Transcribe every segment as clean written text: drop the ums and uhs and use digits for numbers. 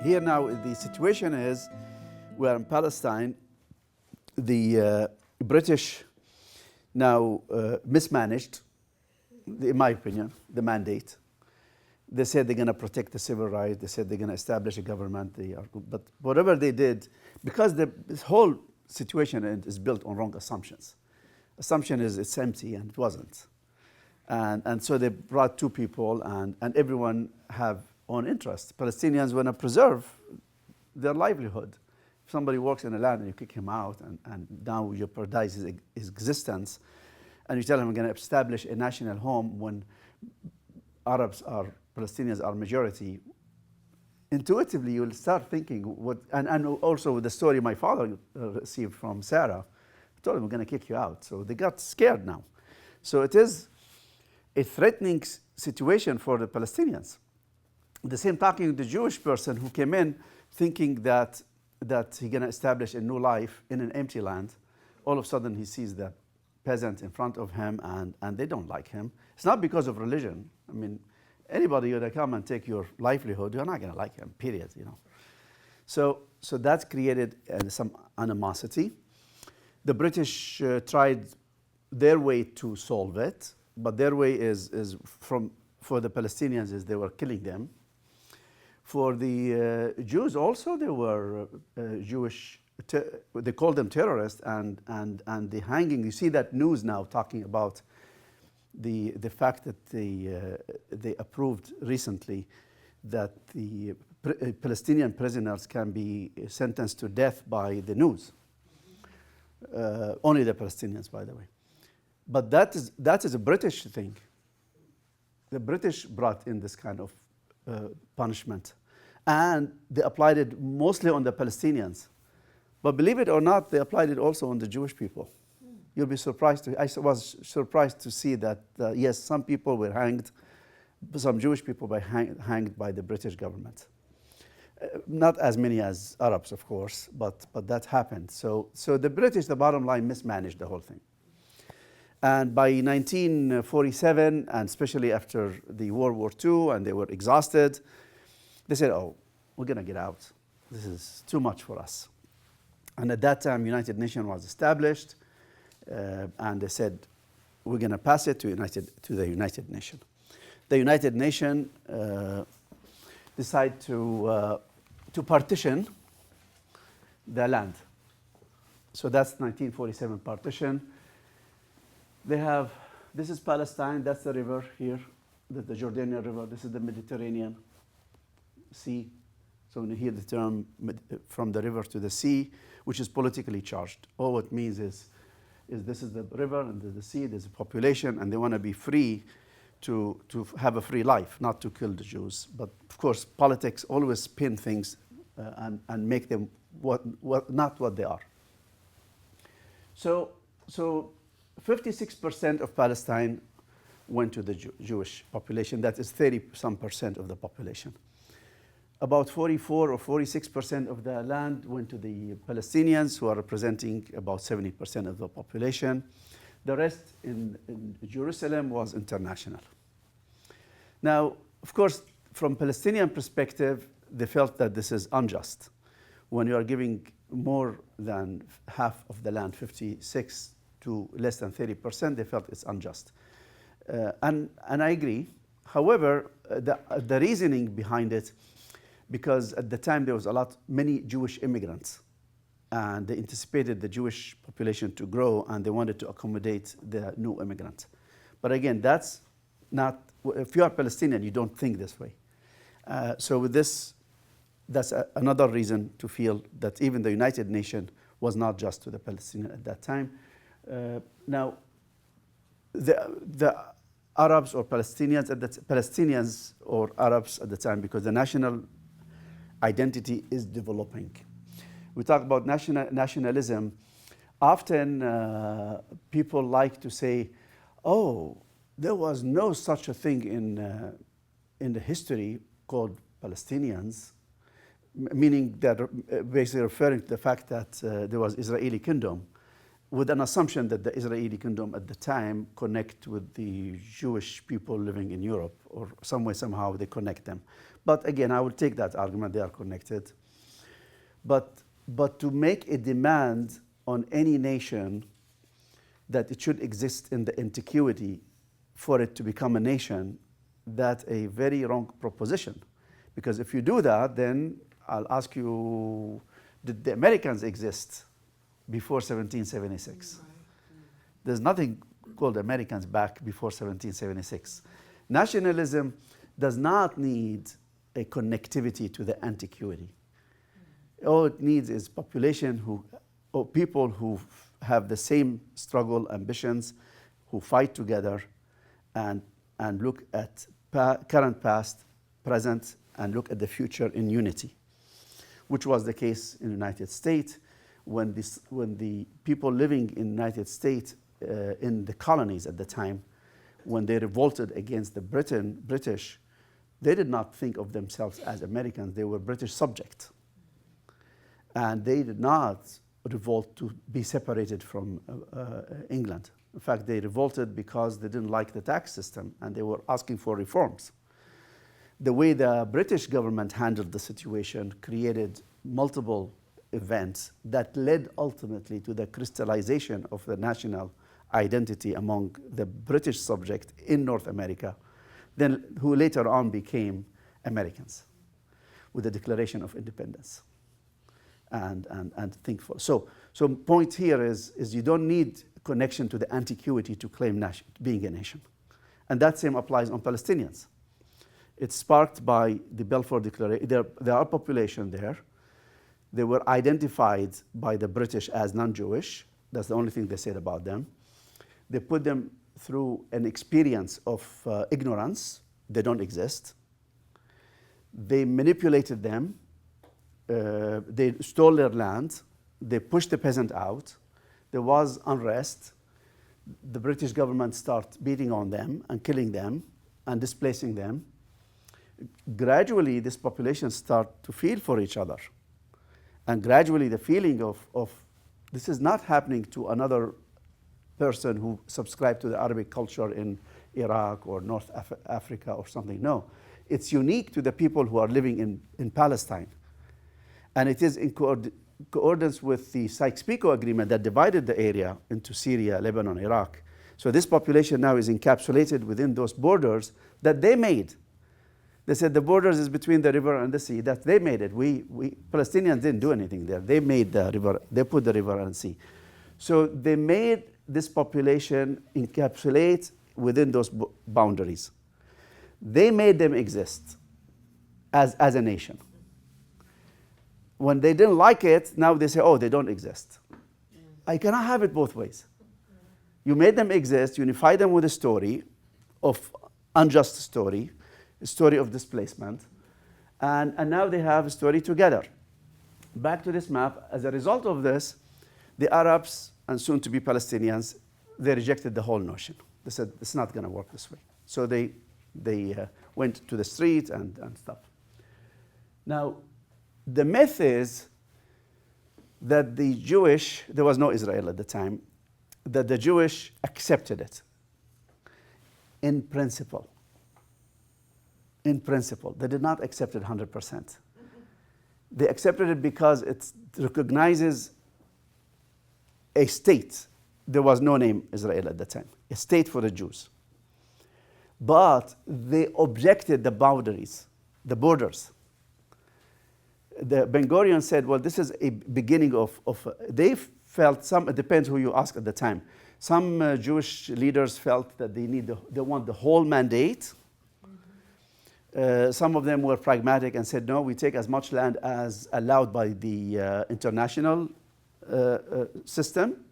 Here now, the situation is we're in Palestine. The British now mismanaged, in my opinion, the mandate. They said they're going to protect the civil rights. They said they're going to establish a government. But whatever they did, because this whole situation is built on wrong assumptions. Assumption is it's empty, and it wasn't. And so they brought two people, and everyone have own interest. Palestinians want to preserve their livelihood. If somebody works in a land and you kick him out, and now you jeopardize his existence, and you tell him we're going to establish a national home when Palestinians are majority, intuitively you'll start thinking what, and also with the story my father received from Sarah, I told him we're going to kick you out. So they got scared now. So it is a threatening situation for the Palestinians. The same talking to the Jewish person who came in thinking that he's going to establish a new life in an empty land. All of a sudden he sees the peasant in front of him, and they don't like him. It's not because of religion. I mean, anybody who come and take your livelihood, you're not going to like him, period. So that created some animosity. The British tried their way to solve it, but their way for the Palestinians is they were killing them. For the Jews also, they were Jewish. They called them terrorists, and the hanging. You see that news now talking about the fact that they approved recently that the Palestinian prisoners can be sentenced to death by the news. Only the Palestinians, by the way. But that is a British thing. The British brought in this kind of punishment, and they applied it mostly on the Palestinians. But believe it or not, they applied it also on the Jewish people. You'll be surprised. I was surprised to see that, yes, some people were hanged, some Jewish people were hanged by the British government. Not as many as Arabs, of course, but that happened. So the British, the bottom line, mismanaged the whole thing. And by 1947, and especially after the World War II, and they were exhausted, they said, oh, we're going to get out. This is too much for us. And at that time, United Nations was established, and they said, we're going to pass it to the United Nations. The United Nations decided to partition the land. So that's 1947 partition. This is Palestine, that's the river here, the Jordanian River, this is the Mediterranean Sea. So when you hear the term from the river to the sea, which is politically charged, all it means is this is the river and the sea, there's a population, and they want to be free to have a free life, not to kill the Jews. But of course, politics always spin things and make them not what they are. So 56% of Palestine went to the Jewish population. That is 30-some% of the population. About 44 or 46% of the land went to the Palestinians, who are representing about 70% of the population. The rest in Jerusalem was international. Now, of course, from Palestinian perspective, they felt that this is unjust. When you are giving more than half of the land, 56 to less than 30%, they felt it's unjust. And I agree. However, the reasoning behind it, because at the time there was many Jewish immigrants, and they anticipated the Jewish population to grow, and they wanted to accommodate the new immigrants. But again, that's not, if you are Palestinian, you don't think this way. So with this, that's another reason to feel that even the United Nations was not just to the Palestinians at that time. Now, the Arabs or Palestinians or Arabs at the time, because the national identity is developing. We talk about nationalism. Often people like to say, oh, there was no such a thing in the history called Palestinians, meaning that basically referring to the fact that there was Israeli kingdom. with an assumption that the Israeli kingdom at the time connect with the Jewish people living in Europe, or some way, somehow they connect them. But again, I will take that argument, they are connected. But to make a demand on any nation that it should exist in the antiquity for it to become a nation, that's a very wrong proposition. Because if you do that, then I'll ask you, did the Americans exist before 1776? Right. There's nothing called Americans back before 1776. Nationalism does not need a connectivity to the antiquity. All it needs is population or people who have the same struggle, ambitions, who fight together and look at current, past, present, and look at the future in unity, which was the case in the United States when the people living in the United States in the colonies at the time, when they revolted against the British, they did not think of themselves as Americans. They were British subjects. And they did not revolt to be separated from England. In fact, they revolted because they didn't like the tax system and they were asking for reforms. The way the British government handled the situation created multiple events that led ultimately to the crystallization of the national identity among the British subject in North America, then who later on became Americans with the Declaration of Independence. And think for so point here is you don't need connection to the antiquity to claim being a nation, and that same applies on Palestinians. It's sparked by the Balfour Declaration. There are population there. They were identified by the British as non-Jewish. That's the only thing they said about them. They put them through an experience of ignorance. They don't exist. They manipulated them. They stole their land. They pushed the peasant out. There was unrest. The British government started beating on them and killing them and displacing them. Gradually, this population start to feel for each other. And gradually, the feeling of this is not happening to another person who subscribed to the Arabic culture in Iraq or North Africa or something. No, it's unique to the people who are living in Palestine. And it is in coordinates with the Sykes-Picot Agreement that divided the area into Syria, Lebanon, Iraq. So this population now is encapsulated within those borders that they made. They said the borders is between the river and the sea. That they made it. We Palestinians didn't do anything there. They made the river. They put the river and sea. So they made this population encapsulate within those boundaries. They made them exist as a nation. When they didn't like it, now they say, oh, they don't exist. I cannot have it both ways. You made them exist, unify them with a story of unjust story, a story of displacement, and now they have a story together. Back to this map, as a result of this, the Arabs and soon to be Palestinians, they rejected the whole notion. They said, it's not going to work this way. So they went to the street and stuff. Now, the myth is that the Jewish, there was no Israel at the time, that the Jewish accepted it in principle. In principle. They did not accept it 100%. They accepted it because it recognizes a state. There was no name Israel at the time, a state for the Jews. But they objected the boundaries, the borders. The Ben Gurion said, well, this is a beginning of they felt it depends who you ask at the time. Some Jewish leaders felt that they want the whole mandate. Some of them were pragmatic and said, no, we take as much land as allowed by the international system.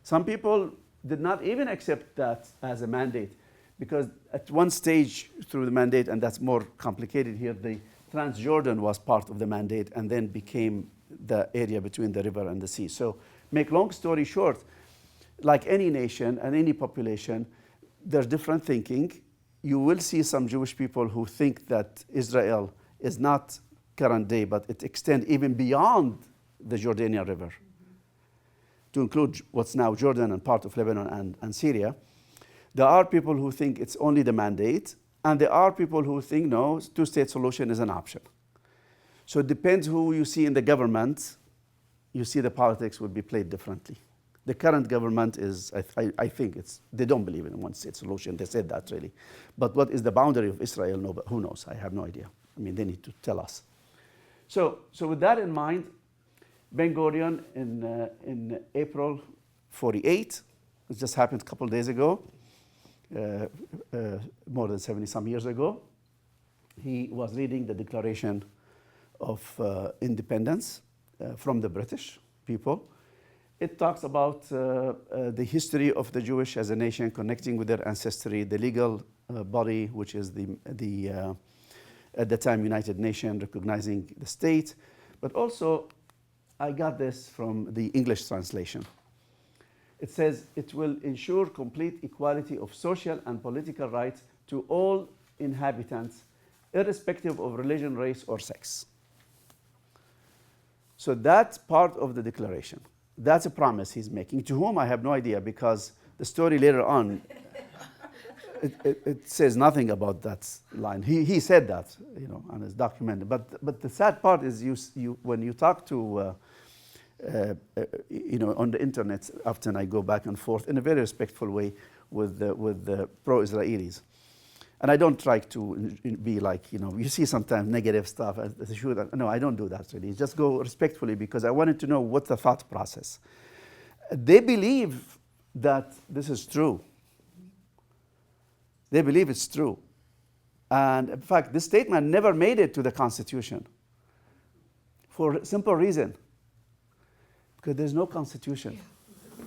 Some people did not even accept that as a mandate, because at one stage through the mandate, and that's more complicated here, the Transjordan was part of the mandate and then became the area between the river and the sea. So make long story short, like any nation and any population, there's different thinking. You will see some Jewish people who think that Israel is not current day, but it extends even beyond the Jordanian River. to include what's now Jordan and part of Lebanon and Syria. There are people who think it's only the mandate, and there are people who think, no, two-state solution is an option. So it depends who you see in the government. You see the politics will be played differently. The current government is, I think they don't believe in a one-state solution. They said that really. But what is the boundary of Israel? No, but who knows? I have no idea. I mean, they need to tell us. So with that in mind, Ben-Gurion in April 48, it just happened a couple of days ago, more than 70-some years ago, he was reading the Declaration of Independence from the British people. It talks about the history of the Jewish as a nation, connecting with their ancestry, the legal body, which is the at the time United Nations, recognizing the state. But also, I got this from the English translation. It says, it will ensure complete equality of social and political rights to all inhabitants, irrespective of religion, race, or sex. So that's part of the declaration. That's a promise he's making, to whom I have no idea, because the story later on, it says nothing about that line. He said that, on his document. But the sad part is when you talk to, on the internet, often I go back and forth in a very respectful way with the pro-Israelis. And I don't try to be like, you see sometimes negative stuff. No, I don't do that really. Just go respectfully, because I wanted to know what's the thought process. They believe that this is true. They believe it's true. And in fact, this statement never made it to the Constitution for a simple reason. Because there's no Constitution. Yeah.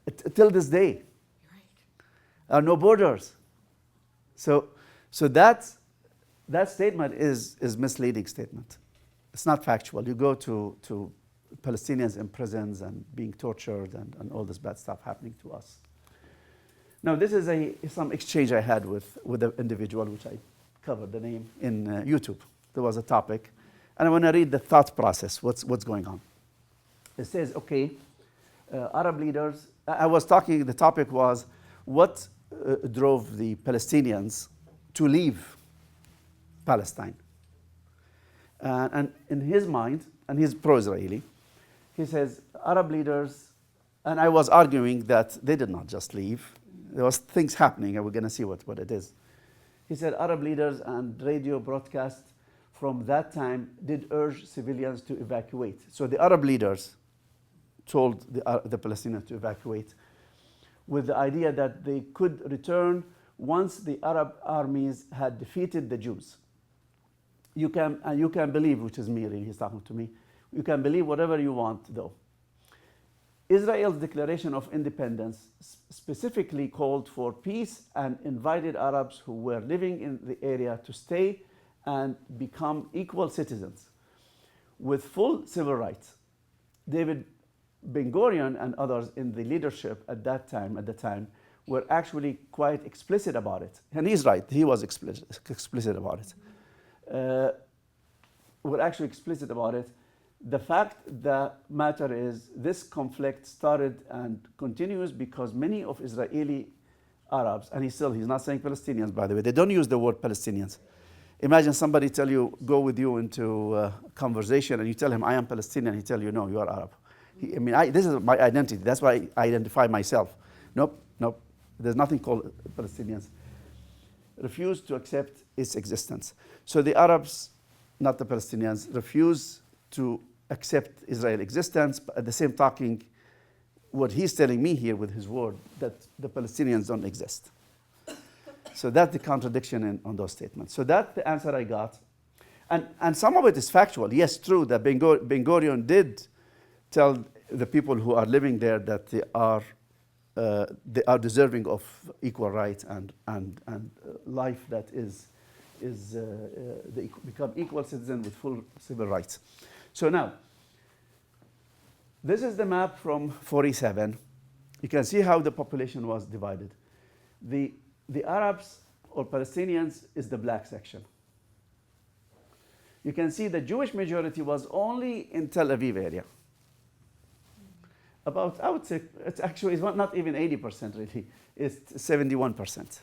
Right. Till this day. There are no borders. So that statement is misleading statement. It's not factual. You go to Palestinians in prisons and being tortured and all this bad stuff happening to us. Now, this is some exchange I had with an individual, which I covered the name in YouTube. There was a topic, and I want to read the thought process, what's going on. It says, okay, Arab leaders, the topic was, what drove the Palestinians to leave Palestine? And in his mind, and he's pro-Israeli, he says, Arab leaders, and I was arguing that they did not just leave. There was things happening, and we're going to see what it is. He said, Arab leaders and radio broadcast from that time did urge civilians to evacuate. So the Arab leaders told the Palestinians to evacuate, with the idea that they could return once the Arab armies had defeated the Jews. You can believe, which is me, really, he's talking to me, you can believe whatever you want, though. Israel's declaration of independence specifically called for peace and invited Arabs who were living in the area to stay and become equal citizens with full civil rights. David Ben-Gurion and others in the leadership at the time, were actually quite explicit about it. And he's right, he was explicit about it. Were actually explicit about it. The fact the matter is, this conflict started and continues because many of Israeli Arabs, and he's not saying Palestinians, by the way, they don't use the word Palestinians. Imagine somebody go with you into a conversation and you tell him, I am Palestinian, he tell you, no, you are Arab. This is my identity, that's why I identify myself. Nope, there's nothing called Palestinians. Refuse to accept its existence. So the Arabs, not the Palestinians, refuse to accept Israel's existence, but at the same talking, what he's telling me here with his word, that the Palestinians don't exist. So that's the contradiction on those statements. So that's the answer I got. And some of it is factual. Yes, true, that Ben-Gurion did tell the people who are living there that they are deserving of equal rights and life that they become equal citizens with full civil rights. So now, this is the map from 47. You can see how the population was divided. The Arabs or Palestinians is the black section. You can see the Jewish majority was only in Tel Aviv area. about, I would say, it's not even 80% really, it's 71%.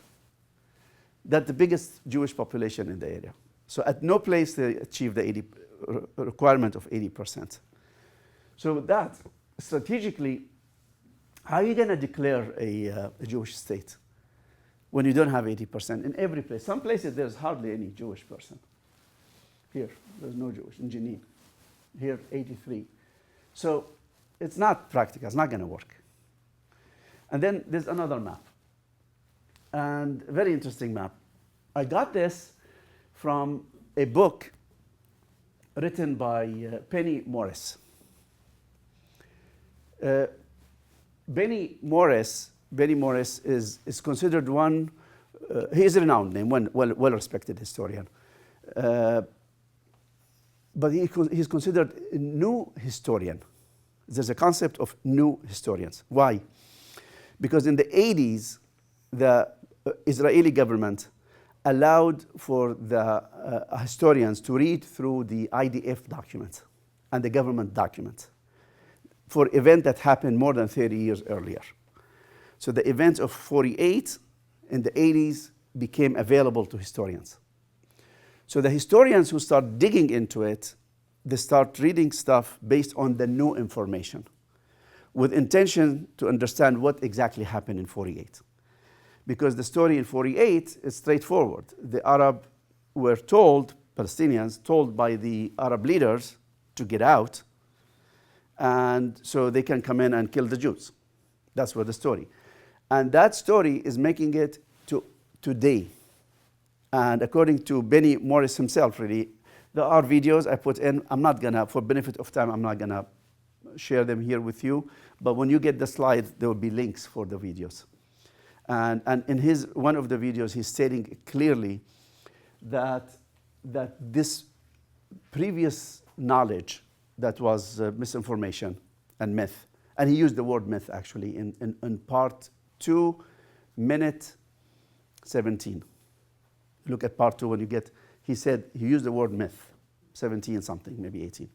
That's the biggest Jewish population in the area. So at no place they achieve the requirement of 80%. So that, strategically, how are you going to declare a Jewish state when you don't have 80% in every place? Some places there's hardly any Jewish person. Here, there's no Jewish. In Jenin, here, 83. So it's not practical. It's not going to work. And then there's another map. And a very interesting map. I got this from a book written by Penny Morris. Benny Morris is considered one, he is a renowned name, one well-respected historian. But he's considered a new historian. There's a concept of new historians. Why? Because in the 80s, the Israeli government allowed for the historians to read through the IDF document and the government document for event that happened more than 30 years earlier. So the events of 48 in the 80s became available to historians. So the historians who start digging into it, they start reading stuff based on the new information with intention to understand what exactly happened in 48. Because the story in 48 is straightforward. The Arab were told, Palestinians, told by the Arab leaders to get out, and so they can come in and kill the Jews. That's what the story. And that story is making it to today. And according to Benny Morris himself, really, there are videos I put in. I'm not gonna, for benefit of time, I'm not gonna share them here with you. But when you get the slides, there will be links for the videos. And in one of the videos, he's stating clearly that this previous knowledge that was misinformation and myth, and he used the word myth actually in part 2, minute 17. Look at part 2 when you get, he used the word myth, 17 something, maybe 18.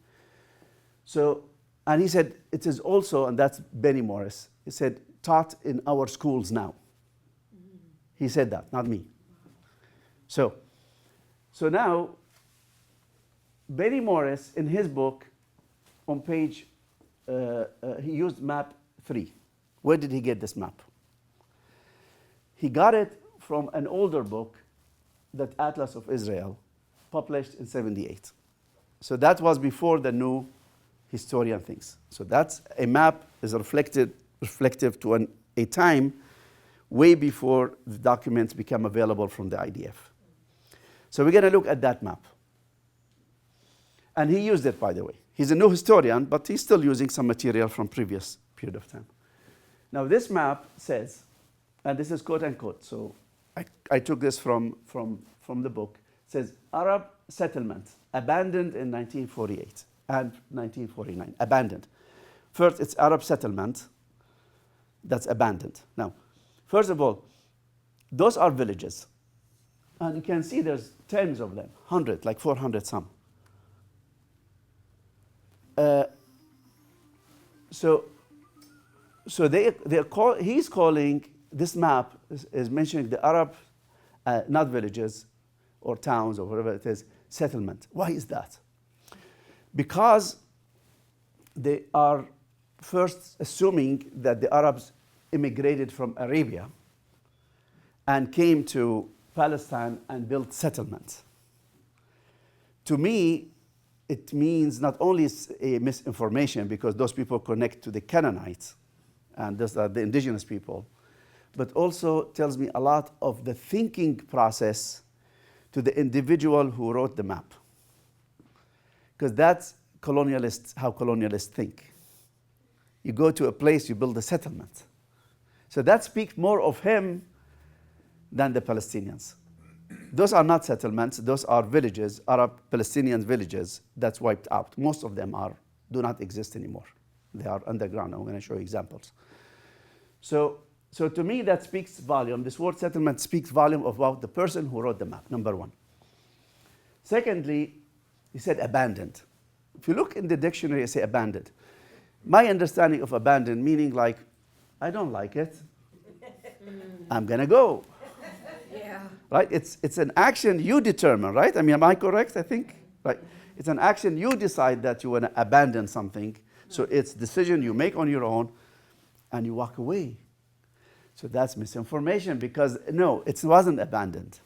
So, and he said, it is also, and that's Benny Morris, he said, taught in our schools now. He said that, not me. So now, Benny Morris, in his book, on page, he used map 3. Where did he get this map? He got it from an older book, that Atlas of Israel, published in 78. So that was before the new historian things. So that's a map is reflective to a time way before the documents became available from the IDF. So we're going to look at that map. And he used it, by the way. He's a new historian, but he's still using some material from previous period of time. Now this map says, and this is quote unquote, so I took this from the book, it says Arab settlement abandoned in 1948 and 1949, abandoned. First, it's Arab settlement that's abandoned. Now, first of all, those are villages. And you can see there's tens of them, 100, like 400 some. He's calling, this map is mentioning the Arab, not villages or towns or whatever it is, settlement. Why is that? Because they are first assuming that the Arabs immigrated from Arabia and came to Palestine and built settlements. To me, it means not only a misinformation because those people connect to the Canaanites and those are the indigenous people, but also tells me a lot of the thinking process to the individual who wrote the map. Because that's how colonialists think. You go to a place, you build a settlement. So that speaks more of him than the Palestinians. Those are not settlements, those are villages, Arab Palestinian villages that's wiped out. Most of them do not exist anymore. They are underground. I'm going to show you examples. So to me, that speaks volume. This word settlement speaks volume about the person who wrote the map, number one. Secondly, he said abandoned. If you look in the dictionary, you say abandoned. My understanding of abandon, meaning like, I don't like it. I'm going to go. Yeah. Right? It's an action you determine, right? I mean, am I correct, I think? Right. It's an action you decide that you want to abandon something. So it's a decision you make on your own, and you walk away. So that's misinformation, because no, it wasn't abandoned.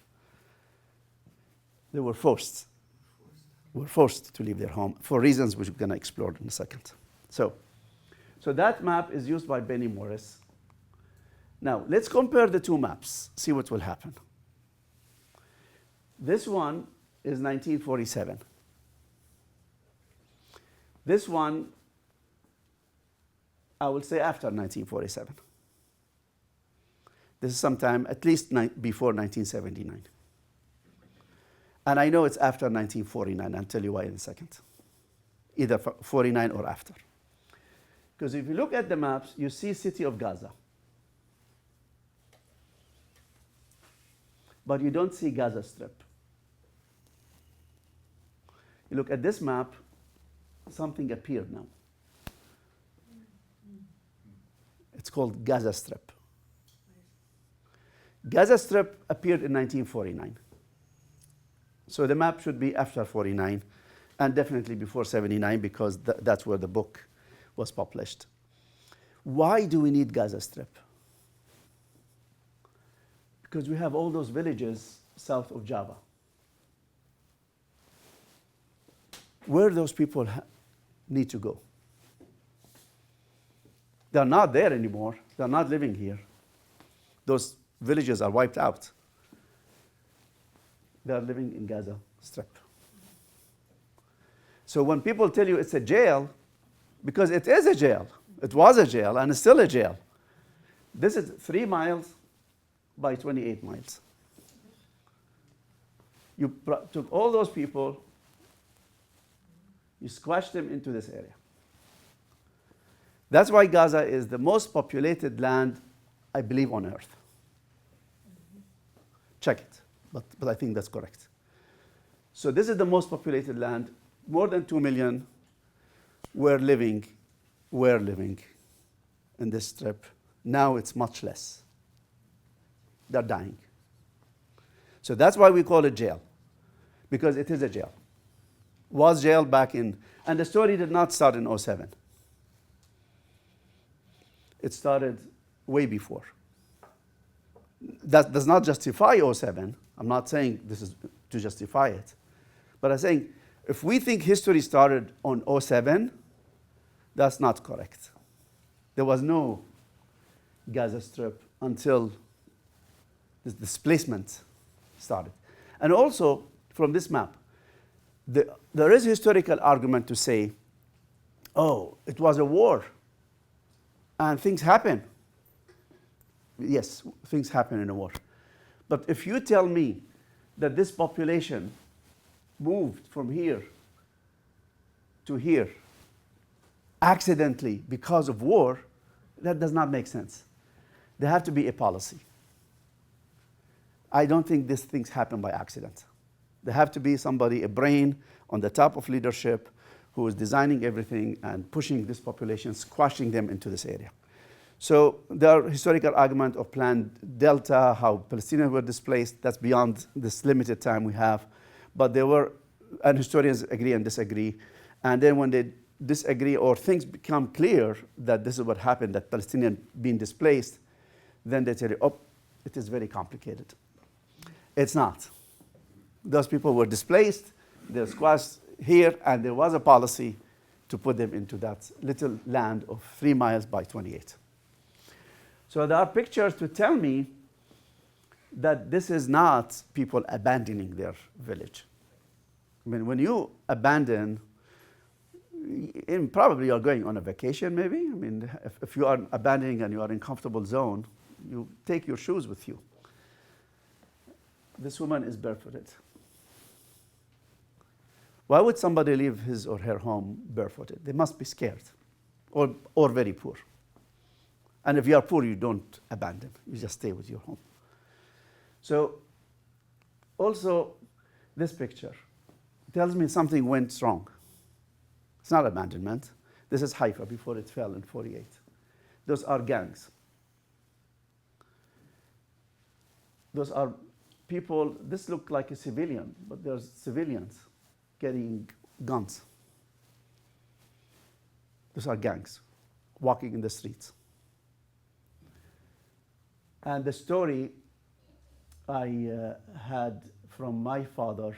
They were forced. Were forced to leave their home for reasons which we're going to explore in a second. So that map is used by Benny Morris. Now, let's compare the two maps, see what will happen. This one is 1947. This one, I will say after 1947. This is sometime at least before 1979. And I know it's after 1949. I'll tell you why in a second. Either 49 or after. Because if you look at the maps, you see city of Gaza. But you don't see Gaza Strip. You look at this map, something appeared now. It's called Gaza Strip. Gaza Strip appeared in 1949. So the map should be after 49, and definitely before 79, because that's where the book was published. Why do we need Gaza Strip? Because we have all those villages south of Java. Where those people need to go? They're not there anymore. They're not living here. Those villages are wiped out. They are living in Gaza Strip. So when people tell you it's a jail, because it is a jail, it was a jail and it's still a jail. This is 3 miles by 28 miles. You took all those people, you squashed them into this area. That's why Gaza is the most populated land, I believe, on earth. Check it, but I think that's correct. So this is the most populated land. More than 2 million were living in this strip. Now it's much less. They're dying. So that's why we call it jail, because it is a jail. Was jail back in, and the story did not start in 07. It started way before. That does not justify 07. I'm not saying this is to justify it. But I'm saying if we think history started on 07, that's not correct. There was no Gaza Strip until this displacement started. And also, from this map, there is a historical argument to say, oh, it was a war, and things happen. Yes, things happen in a war. But if you tell me that this population moved from here to here accidentally because of war, that does not make sense. There have to be a policy. I don't think these things happen by accident. There have to be somebody, a brain on the top of leadership, who is designing everything and pushing this population, squashing them into this area. So there are historical arguments of planned Delta, how Palestinians were displaced. That's beyond this limited time we have. But there were, and historians agree and disagree. And then when they disagree or things become clear that this is what happened, that Palestinians being displaced, then they tell you, oh, it is very complicated. It's not. Those people were displaced, they were squashed here, and there was a policy to put them into that little land of 3 miles by 28. So there are pictures to tell me that this is not people abandoning their village. I mean, when you abandon, probably you're going on a vacation maybe. I mean, if you are abandoning and you are in a comfortable zone, you take your shoes with you. This woman is barefooted. Why would somebody leave his or her home barefooted? They must be scared or very poor. And if you are poor, you don't abandon. You just stay with your home. So also, this picture tells me something went wrong. It's not abandonment. This is Haifa before it fell in 48. Those are gangs. Those are people, this looked like a civilian, but there's civilians carrying guns. Those are gangs walking in the streets. And the story I had from my father,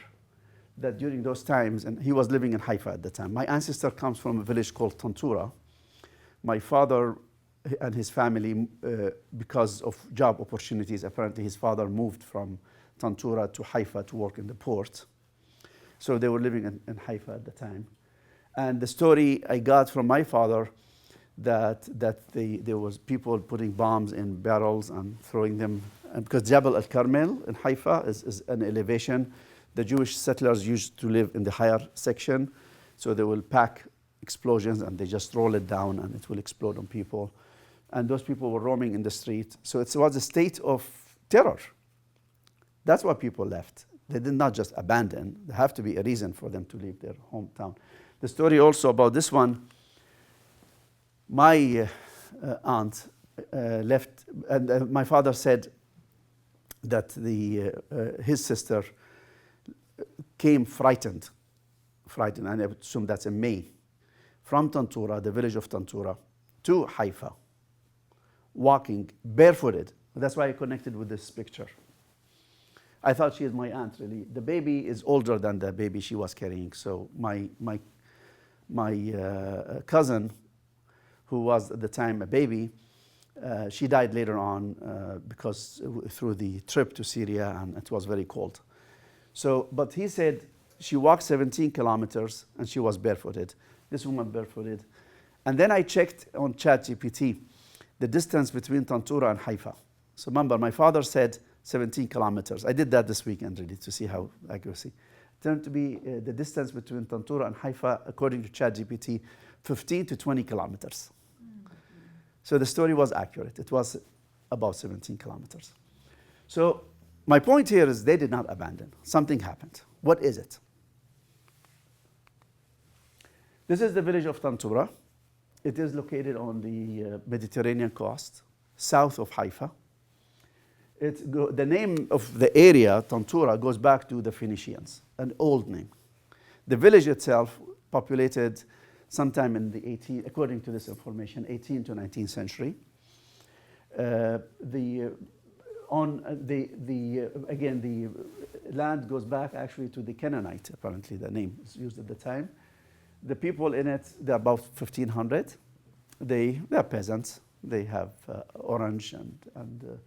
that during those times, and he was living in Haifa at the time. My ancestor comes from a village called Tantura. My father and his family, because of job opportunities, apparently his father moved from Tantura to Haifa to work in the port. So they were living in Haifa at the time. And the story I got from my father that there was people putting bombs in barrels and throwing them. And because Jabal al-Carmel in Haifa is an elevation, the Jewish settlers used to live in the higher section. So they will pack explosions and they just roll it down and it will explode on people. And those people were roaming in the street. So it was a state of terror. That's why people left. They did not just abandon. There have to be a reason for them to leave their hometown. The story also about this one, my aunt left, and my father said that his sister came frightened, and I assume that's in May, from Tantura, the village of Tantura, to Haifa, walking barefooted. That's why I connected with this picture. I thought she is my aunt, really. The baby is older than the baby she was carrying. So my cousin, who was at the time a baby, she died later on because through the trip to Syria, and it was very cold. So, but he said she walked 17 kilometers and she was barefooted. This woman barefooted. And then I checked on ChatGPT the distance between Tantura and Haifa. So remember, my father said 17 kilometers. I did that this weekend really to see how accuracy. It turned to be the distance between Tantura and Haifa, according to ChatGPT, 15 to 20 kilometers. So the story was accurate. It was about 17 kilometers. So my point here is they did not abandon. Something happened. What is it? This is the village of Tantura. It is located on the Mediterranean coast, south of Haifa. The name of the area, Tantura, goes back to the Phoenicians, an old name. The village itself populated sometime in the according to this information, 18th to 19th century. Again, the land goes back actually to the Canaanites, apparently the name is used at the time. The people in it, they're about 1,500. They're peasants. They have orange and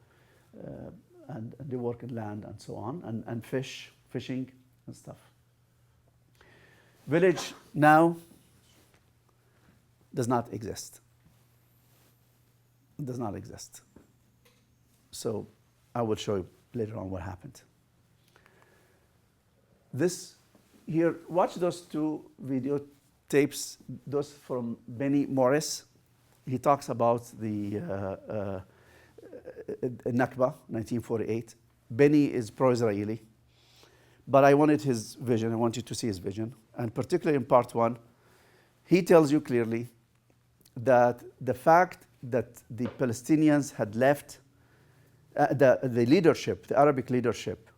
they work in land and so on, and fishing and stuff. Village now does not exist. It does not exist. So I will show you later on what happened. This here, watch those two video tapes, those from Benny Morris. He talks about the NakBa, 1948. Benny is pro-Israeli, but I wanted his vision. I want you to see his vision. And particularly in part one, he tells you clearly that the fact that the Palestinians had left, the leadership, the Arabic leadership,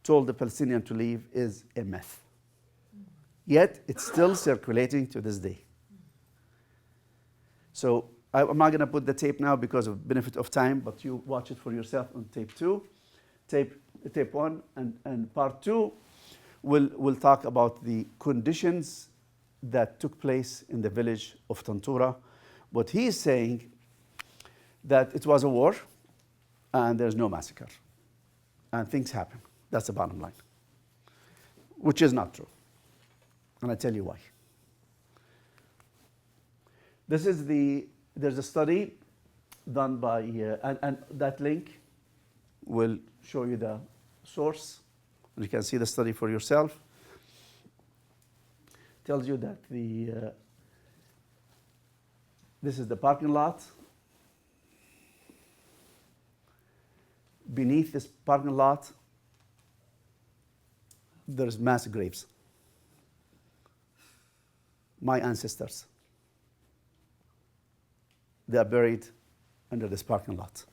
told the Palestinians to leave is a myth. Yet it's still circulating to this day. So I'm not going to put the tape now because of benefit of time, but you watch it for yourself on tape 2. Tape 1 and part 2 will talk about the conditions that took place in the village of Tantura. But he is saying that it was a war and there's no massacre. And things happen. That's the bottom line. Which is not true. And I tell you why. There's a study done by, and that link will show you the source. You can see the study for yourself. Tells you that this is the parking lot. Beneath this parking lot, there's mass graves. My ancestors. They are buried under this parking lot.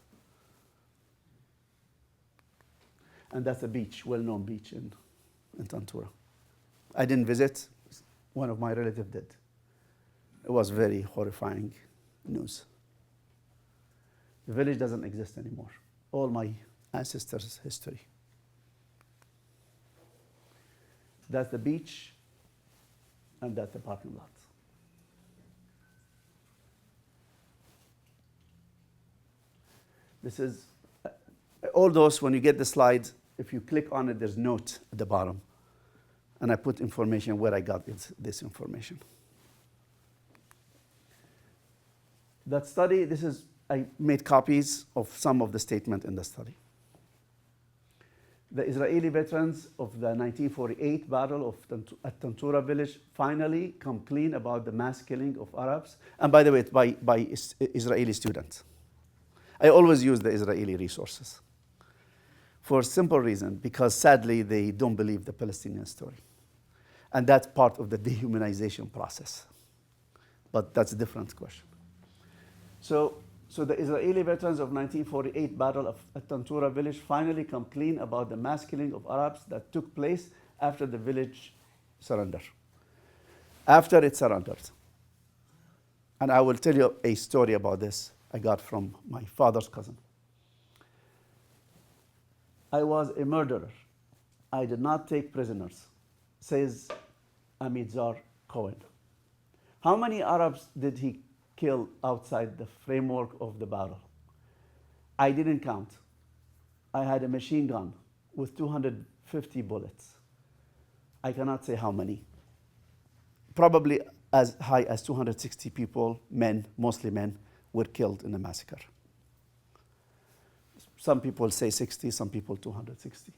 And that's a beach, well-known beach in Tantura. I didn't visit. One of my relatives did. It was very horrifying news. The village doesn't exist anymore. All my ancestors' history. That's the beach, and that's the parking lot. This is, all those, when you get the slides, if you click on it, there's note at the bottom. And I put information where I got this information. That study, I made copies of some of the statements in the study. The Israeli veterans of the 1948 Battle at Tantura village finally come clean about the mass killing of Arabs. And by the way, by Israeli students. I always use the Israeli resources for a simple reason, because sadly they don't believe the Palestinian story. And that's part of the dehumanization process. But that's a different question. So the Israeli veterans of 1948 Battle at Tantura village finally come clean about the mass killing of Arabs that took place after the village surrendered. After it surrendered. And I will tell you a story about this I got from my father's cousin. I was a murderer. I did not take prisoners, says Amidzar Cohen. How many Arabs did he kill outside the framework of the battle? I didn't count. I had a machine gun with 250 bullets. I cannot say how many. Probably as high as 260 people, men, mostly men, were killed in the massacre. Some people say 60, some people 260.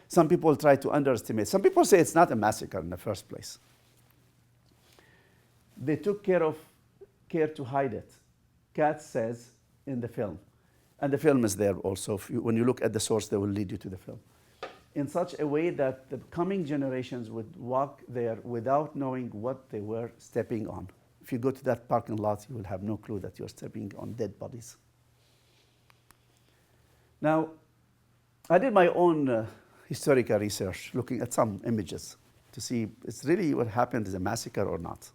Some people try to underestimate. Some people say it's not a massacre in the first place. They took care to hide it. Katz says in the film, and the film is there also. When you look at the source, they will lead you to the film. In such a way that the coming generations would walk there without knowing what they were stepping on. If you go to that parking lot, you will have no clue that you're stepping on dead bodies. Now, I did my own historical research, looking at some images to see it's really what happened is a massacre or not.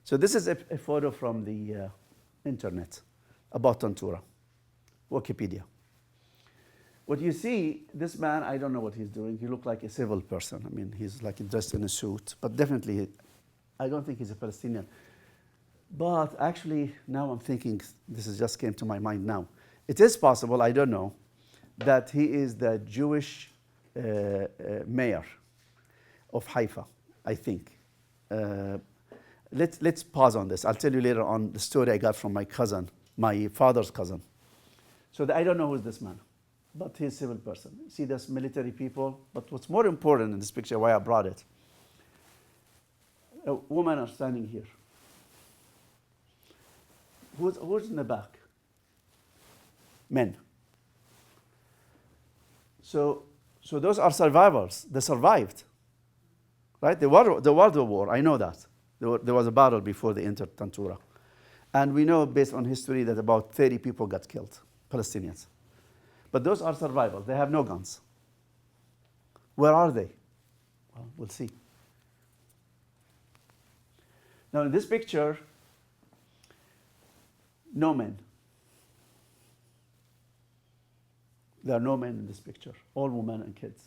So this is a photo from the internet about Tantura, Wikipedia. What you see, this man, I don't know what he's doing. He looked like a civil person. I mean, he's like dressed in a suit, but definitely, I don't think he's a Palestinian. But actually, now I'm thinking, this just came to my mind now. It is possible, I don't know, that he is the Jewish mayor of Haifa, I think. Let's pause on this. I'll tell you later on the story I got from my cousin, my father's cousin. So I don't know who's this man, but he's a civil person. You see, there's military people, but what's more important in this picture, why I brought it, a woman are standing here. Who's in the back? Men. So those are survivors. They survived, right? There was the war. I know that. There was a battle before they entered Tantura. And we know, based on history, that about 30 people got killed, Palestinians. But those are survivors. They have no guns. Where are they? Well, we'll see. Now, in this picture, no men. There are no men in this picture, all women and kids.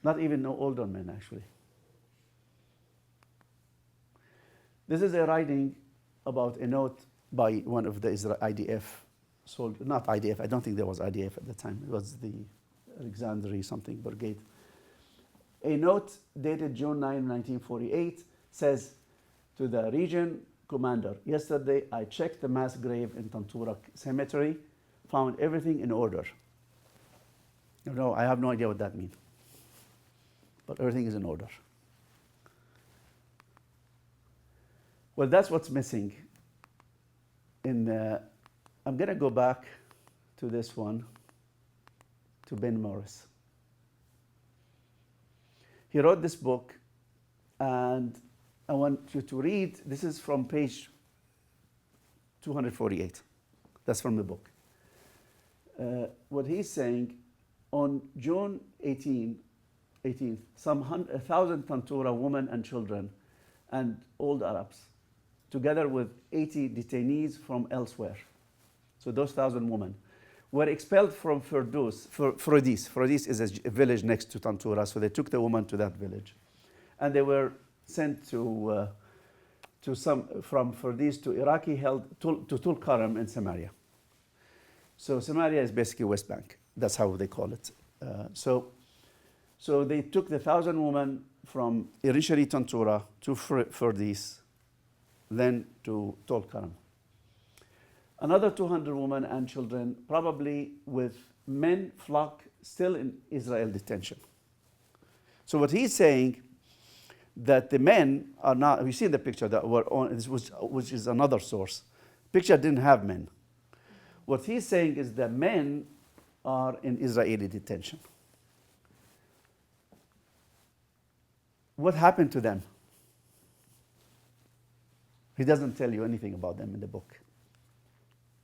Not even no older men, actually. This is a writing about a note by one of the IDF soldiers, not IDF, I don't think there was IDF at the time, it was the Alexandria something brigade. A note dated June 9, 1948 says, to the region commander, yesterday I checked the mass grave in Tantura cemetery, found everything in order. No, I have no idea what that means. But everything is in order. Well, that's what's missing. I'm going to go back to this one, to Ben Morris. He wrote this book, and I want you to read. This is from page 248. That's from the book. What he's saying, on June 18th, some 1,000 Tantura women and children and old Arabs, together with 80 detainees from elsewhere, so those 1,000 women, were expelled from Ferdous. Ferdis is a village next to Tantura, so they took the woman to that village. And they were sent from Ferdis to Iraqi held to Tulkarm in Samaria. So Samaria is basically West Bank. That's how they call it. So they took the 1,000 women from initially Tantura to Ferdis, then to Tulkarm. Another 200 women and children, probably with men flock still in Israel detention. So what he's saying, that the men are not, we see in the picture that were on, which is another source. Picture didn't have men. What he's saying is that men are in Israeli detention. What happened to them? He doesn't tell you anything about them in the book.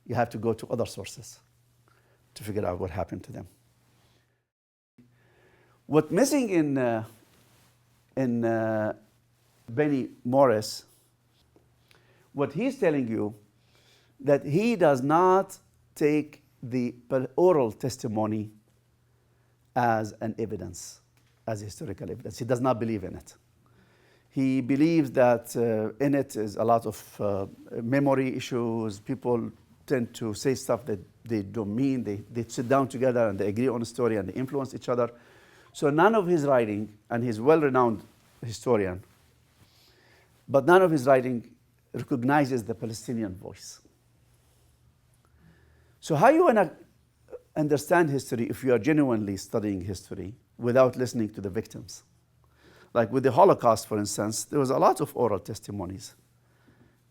You have to go to other sources to figure out what happened to them. What's missing in Benny Morris, what he's telling you, that he does not take the oral testimony as an evidence, as historical evidence. He does not believe in it. He believes that in it is a lot of memory issues. People tend to say stuff that they don't mean. They sit down together and they agree on a story and they influence each other. So none of his writing, and he's a well-renowned historian, but none of his writing recognizes the Palestinian voice. So how you want to understand history if you are genuinely studying history without listening to the victims? Like with the Holocaust, for instance, there was a lot of oral testimonies.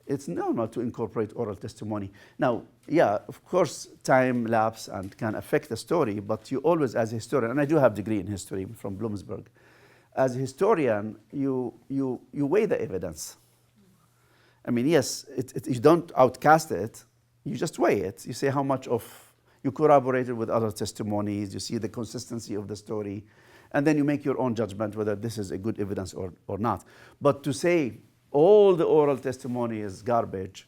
It's normal to incorporate oral testimony. Now, yeah, of course, time lapse and can affect the story, but you always, as a historian, and I do have a degree in history from Bloomsburg, as a historian, you weigh the evidence. I mean, yes, you don't outcast it, you just weigh it. You say how much of, you corroborate it with other testimonies, you see the consistency of the story, and then you make your own judgment whether this is a good evidence or not. But to say all the oral testimony is garbage,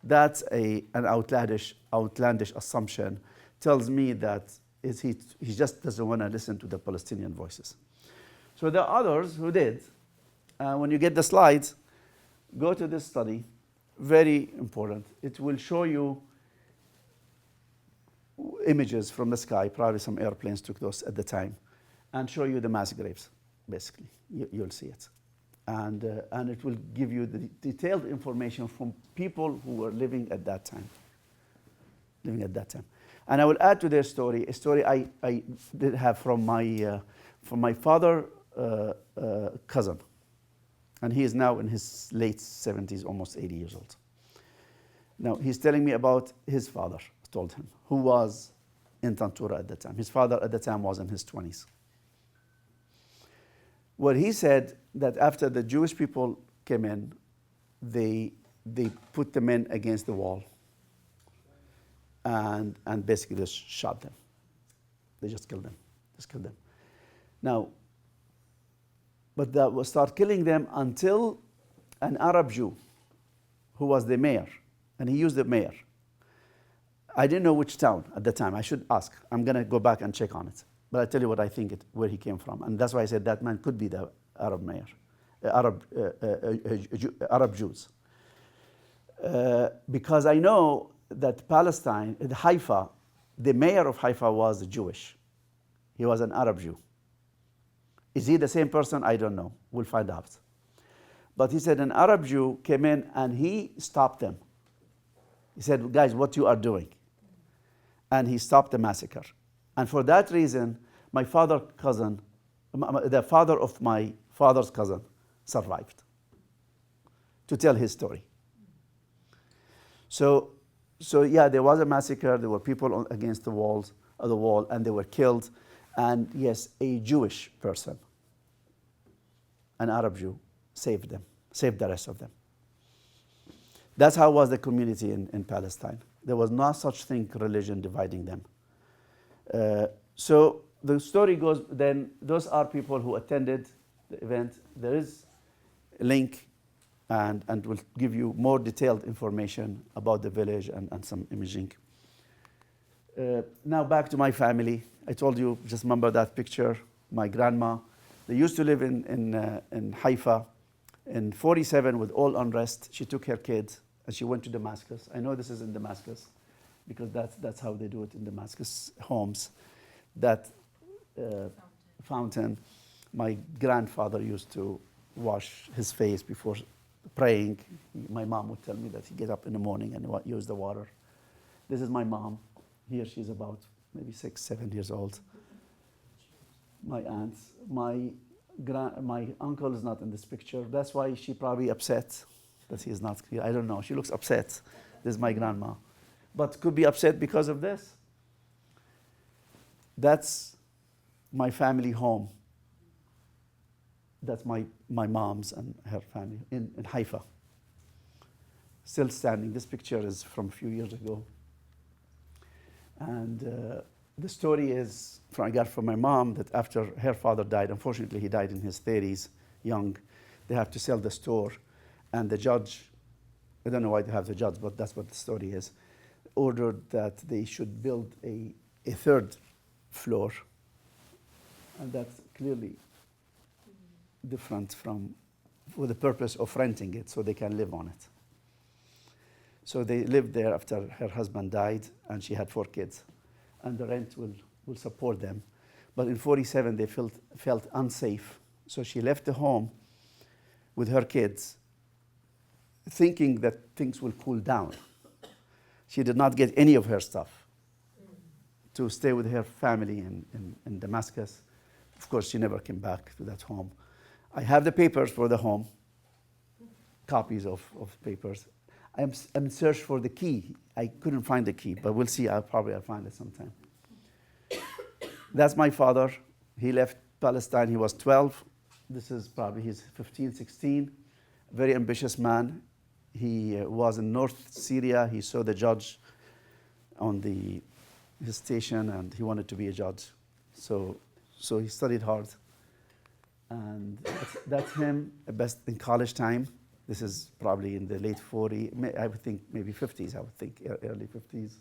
that's an outlandish assumption. Tells me that he just doesn't want to listen to the Palestinian voices. So there are others who did. When you get the slides, go to this study, very important. It will show you images from the sky, probably some airplanes took those at the time, and show you the mass graves, basically. You'll see it. And it will give you the detailed information from people who were living at that time. And I will add to their story a story I did have from my father cousin. And he is now in his late 70s, almost 80 years old. Now, he's telling me about his father, told him, who was in Tantura at the time. His father at the time was in his 20s. Well, he said that after the Jewish people came in, they put the men against the wall and basically just shot them. They just killed them. Now, but that will start killing them until an Arab Jew, who was the mayor, and he used the mayor. I didn't know which town at the time. I should ask. I'm going to go back and check on it. But I'll tell you what I think where he came from. And that's why I said that man could be the Arab mayor, Arab Jews. Because I know that Palestine, Haifa, the mayor of Haifa was Jewish. He was an Arab Jew. Is he the same person? I don't know. We'll find out. But he said an Arab Jew came in and he stopped them. He said, guys, what you are doing? And he stopped the massacre. And for that reason, my father's cousin, the father of my father's cousin, survived to tell his story. So yeah, there was a massacre. There were people against the wall, and they were killed. And yes, a Jewish person, an Arab Jew, saved them, saved the rest of them. That's how was the community in Palestine. There was no such thing, religion dividing them. So the story goes, then those are people who attended the event. There is a link and we'll give you more detailed information about the village and some imaging. Now back to my family. I told you, just remember that picture, my grandma. They used to live in Haifa. In 47, with all unrest, she took her kids and she went to Damascus. I know this is in Damascus because that's how they do it in Damascus homes. That fountain, my grandfather used to wash his face before praying. My mom would tell me that he get up in the morning and use the water. This is my mom. Here she's about maybe 6, 7 years old. My aunts, my uncle is not in this picture. That's why she probably upset that he is not here. I don't know. She looks upset. This is my grandma. But could be upset because of this. That's my family home. That's my mom's and her family in Haifa. Still standing. This picture is from a few years ago. And the story is, I got from my mom, that after her father died, unfortunately he died in his 30s, young, they have to sell the store. And the judge, I don't know why they have the judge, but that's what the story is, ordered that they should build a third floor. And that's clearly different from, for the purpose of renting it so they can live on it. So they lived there after her husband died, and she had 4 kids. And the rent will support them. But in 47, they felt unsafe. So she left the home with her kids, thinking that things will cool down. She did not get any of her stuff to stay with her family in Damascus. Of course, she never came back to that home. I have the papers for the home, copies of papers. I'm in search for the key. I couldn't find the key, but we'll see. I'll find it sometime. That's my father. He left Palestine. He was 12. This is probably he's 15, 16. Very ambitious man. He was in North Syria. He saw the judge on his station, and he wanted to be a judge. So he studied hard. And that's him, best in college time. This is probably in the late 40s, I would think maybe 50s, I would think, early 50s.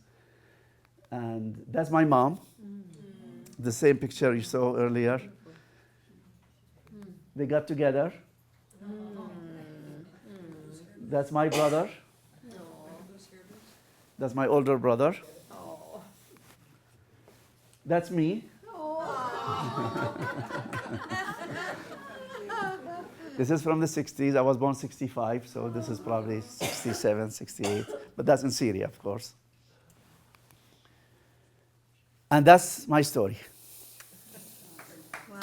And that's my mom. The same picture you saw earlier. They got together. That's my brother. That's my older brother. That's me. This is from the 60s. I was born 65, so this is probably 67, 68. But that's in Syria, of course. And that's my story. Wow.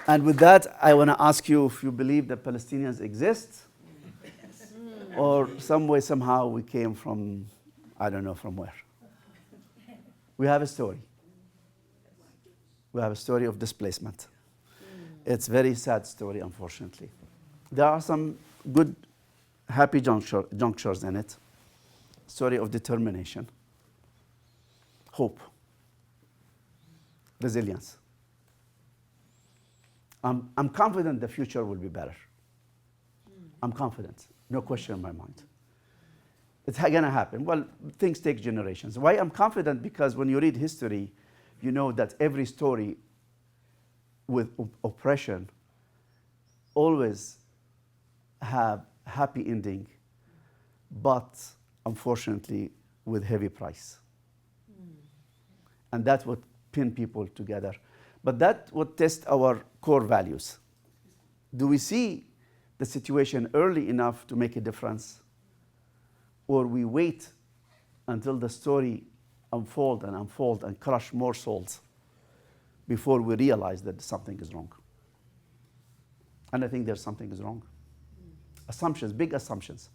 And with that, I want to ask you if you believe that Palestinians exist, or some way, somehow, we came from, I don't know from where. We have a story. We have a story of displacement. It's a very sad story, unfortunately. There are some good, happy junctures in it. Story of determination, hope, resilience. I'm confident the future will be better. I'm confident, no question in my mind. It's going to happen. Well, things take generations. Why I'm confident? Because when you read history, you know that every story with oppression always have happy ending, but unfortunately with heavy price. And that's what pin people together. But that would test our core values. Do we see the situation early enough to make a difference? Or we wait until the story unfold and crush more souls before we realize that something is wrong. And I think there's something is wrong. Assumptions, big assumptions.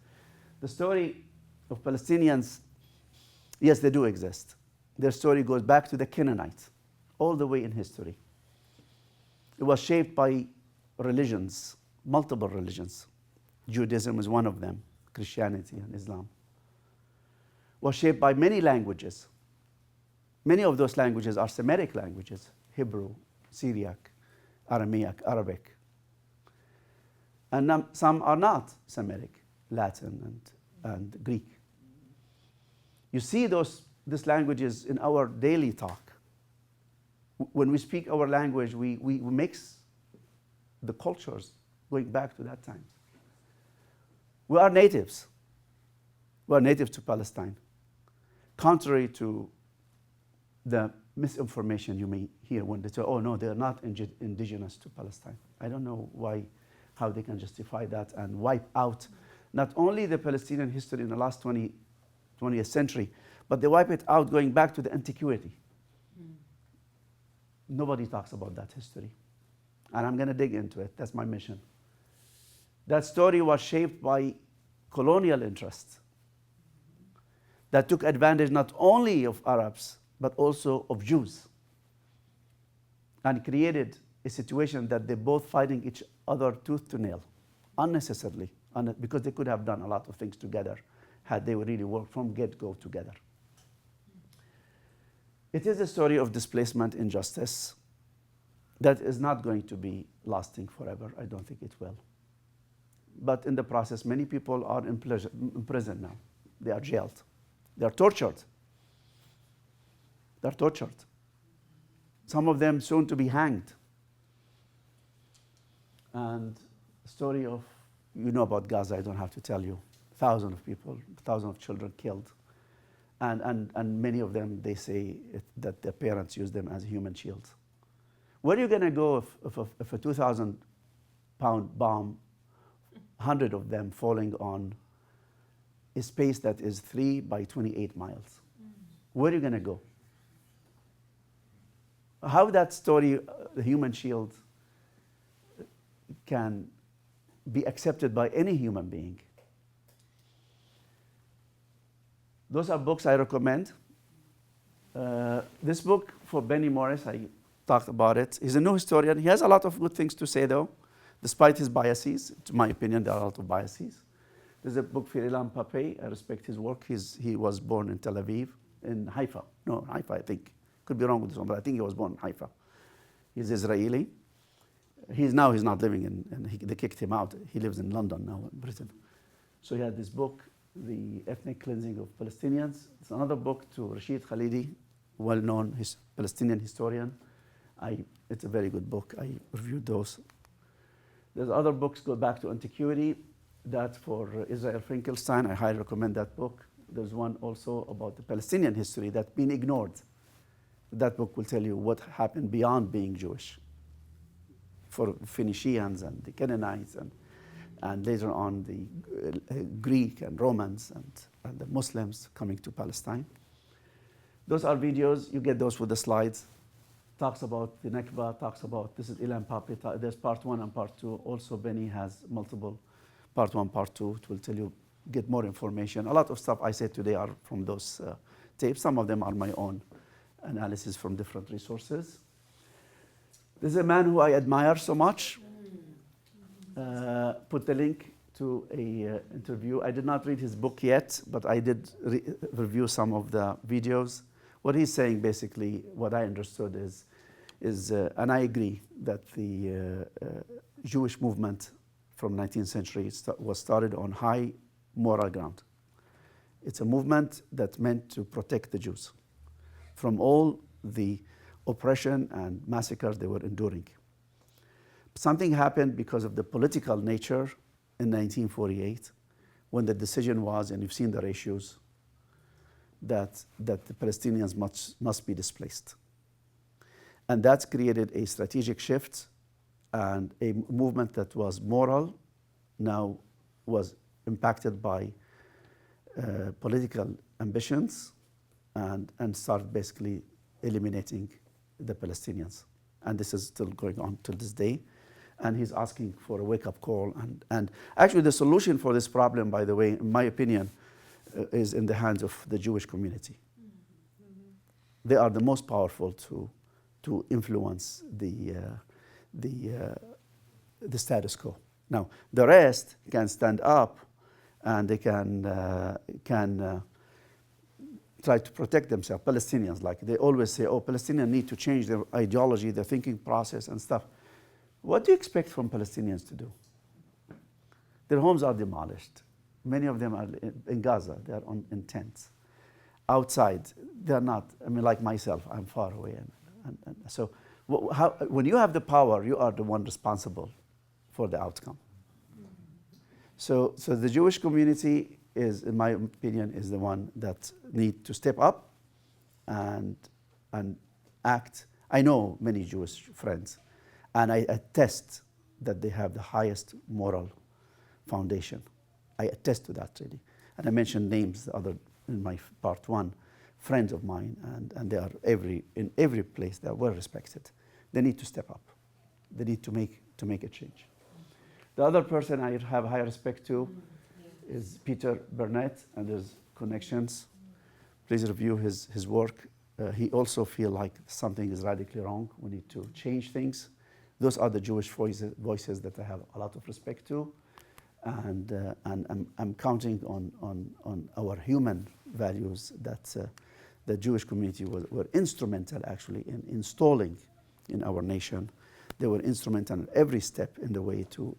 The story of Palestinians, yes, they do exist. Their story goes back to the Canaanites, all the way in history. It was shaped by religions, multiple religions. Judaism is one of them, Christianity and Islam. It was shaped by many languages. Many of those languages are Semitic languages: Hebrew, Syriac, Aramaic, Arabic. And some are not Semitic, Latin and Greek. You see these languages in our daily talk. When we speak our language, we mix the cultures going back to that time. We are natives. We are native to Palestine. Contrary to the misinformation you may hear when they say, oh no, they're not indigenous to Palestine. I don't know how they can justify that and wipe out not only the Palestinian history in the last 20th century, but they wipe it out going back to the antiquity. Nobody talks about that history. And I'm going to dig into it. That's my mission. That story was shaped by colonial interests that took advantage not only of Arabs, but also of Jews, and created a situation that they're both fighting each other tooth to nail, unnecessarily, because they could have done a lot of things together had they really worked from get-go together. It is a story of displacement, injustice, that is not going to be lasting forever. I don't think it will. But in the process, many people are in prison now. They are jailed. They are tortured. They're tortured. Some of them soon to be hanged. And the story of, you know about Gaza, I don't have to tell you. Thousands of people, thousands of children killed. And many of them, they say that their parents use them as human shields. Where are you going to go if a 2,000-pound bomb, 100 of them falling on a space that is 3 by 28 miles? Where are you going to go? How that story, the human shield, can be accepted by any human being? Those are books I recommend. This book for Benny Morris, I talked about it. He's a new historian. He has a lot of good things to say, though, despite his biases. To my opinion, there are a lot of biases. There's a book for Ilan Pape. I respect his work. He was born in Tel Aviv, in Haifa. No, Haifa, I think. Could be wrong with this one, but I think he was born in Haifa. He's Israeli. He's not living they kicked him out. He lives in London now, in Britain. So he had this book, The Ethnic Cleansing of Palestinians. It's another book to Rashid Khalidi, well-known Palestinian historian. It's a very good book. I reviewed those. There's other books go back to antiquity. That for Israel Finkelstein, I highly recommend that book. There's one also about the Palestinian history that's been ignored. That book will tell you what happened beyond being Jewish for Phoenicians and the Canaanites and later on the Greek and Romans and the Muslims coming to Palestine. Those are videos. You get those with the slides. Talks about the NakBa, talks about, this is Ilan Pape, there's part 1 and part 2. Also, Benny has multiple part 1, part 2. It will tell you, get more information. A lot of stuff I said today are from those tapes. Some of them are my own analysis from different resources. There's a man who I admire so much. Put the link to a interview. I did not read his book yet, but I did review some of the videos. What he's saying, basically, what I understood is and I agree, that the Jewish movement from 19th century was started on high moral ground. It's a movement that's meant to protect the Jews from all the oppression and massacres they were enduring. Something happened because of the political nature in 1948, when the decision was, and you've seen the ratios, that the Palestinians must be displaced. And that's created a strategic shift, and a movement that was moral now was impacted by political ambitions and started basically eliminating the Palestinians. And this is still going on till this day. And he's asking for a wake-up call. And actually the solution for this problem, by the way, in my opinion, is in the hands of the Jewish community. They are the most powerful to influence the status quo. Now, the rest can stand up and they can try to protect themselves. Palestinians, like they always say, oh, Palestinians need to change their ideology, their thinking process and stuff. What do you expect from Palestinians to do? Their homes are demolished. Many of them are in Gaza. They are in tents. Outside, they're not. I mean, like myself, I'm far away. And so when you have the power, you are the one responsible for the outcome. So the Jewish community is, in my opinion, is the one that need to step up and act. I know many Jewish friends, and I attest that they have the highest moral foundation. I attest to that, really. And I mentioned names in my part one, friends of mine, and they are in every place. They are well respected. They need to step up. They need to make a change. The other person I have high respect to is Peter Burnett and his connections. Please review his work. He also feels like something is radically wrong. We need to change things. Those are the Jewish voices that I have a lot of respect to. And I'm counting on our human values that the Jewish community were instrumental actually in installing in our nation. They were instrumental in every step in the way to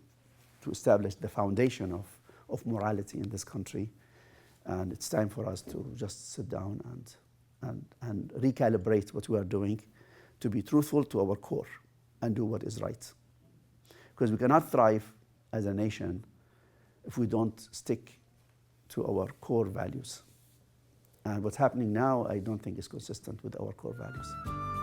establish the foundation of morality in this country. And it's time for us to just sit down and recalibrate what we are doing to be truthful to our core and do what is right. Because we cannot thrive as a nation if we don't stick to our core values. And what's happening now, I don't think is consistent with our core values.